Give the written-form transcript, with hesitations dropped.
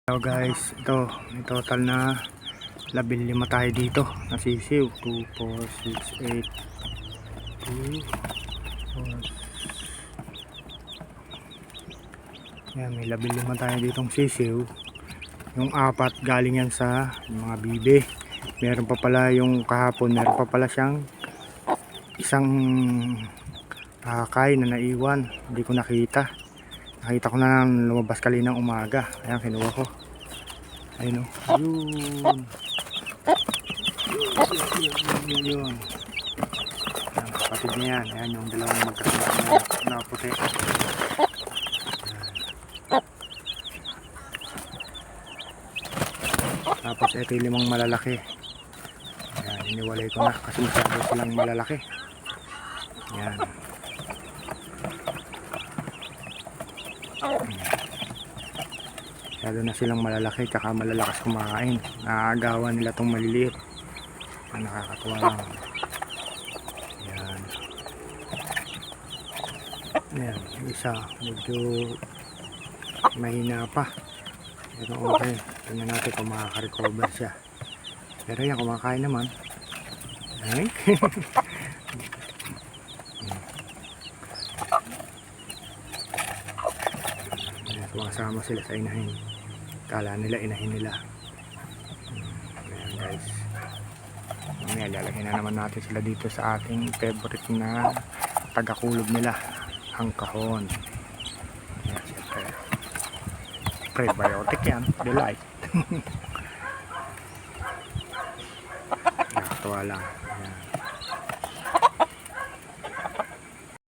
Hello guys, ito may total na 15 tayo dito na sisiw. 2, 4, 6, 8, 2, 4. Yan, may 15 tayo ditong sisiw. Yung 4 galing yan sa mga bibe. Meron pa pala yung kahapon, meron pa pala siyang isang hakay na naiwan, hindi ko nakita. Nakita ko na lumabas kaninang umaga. Ayan, kinuha ko. Ayun o. Yun. Yun. Ayan, kapatid niya yan. Ayan yung dalawang magkasama na puti. Tapos ito yung 5 malalaki. Ayan, iniwalay ko na kasi masyado silang malalaki. Ayan. Masyado na silang malalaki, tsaka malalakas kumain. Naagawan nila tong maliliit. Nakakatuwa lang. Ayan. Ayan, isa medyo mahina pa, pero okay. Tingnan natin kung makaka-recover siya. Pero yan, kumakain naman. Ay. Sumasama sila sa inahin. Kala nila inahin nila. Ayan guys. Mamaya lalagyan na naman natin sila dito sa ating favorite na tagakulog nila, ang kahon. Ayan, siyempre prebiotic yan, delight. Nakakatuwa lang.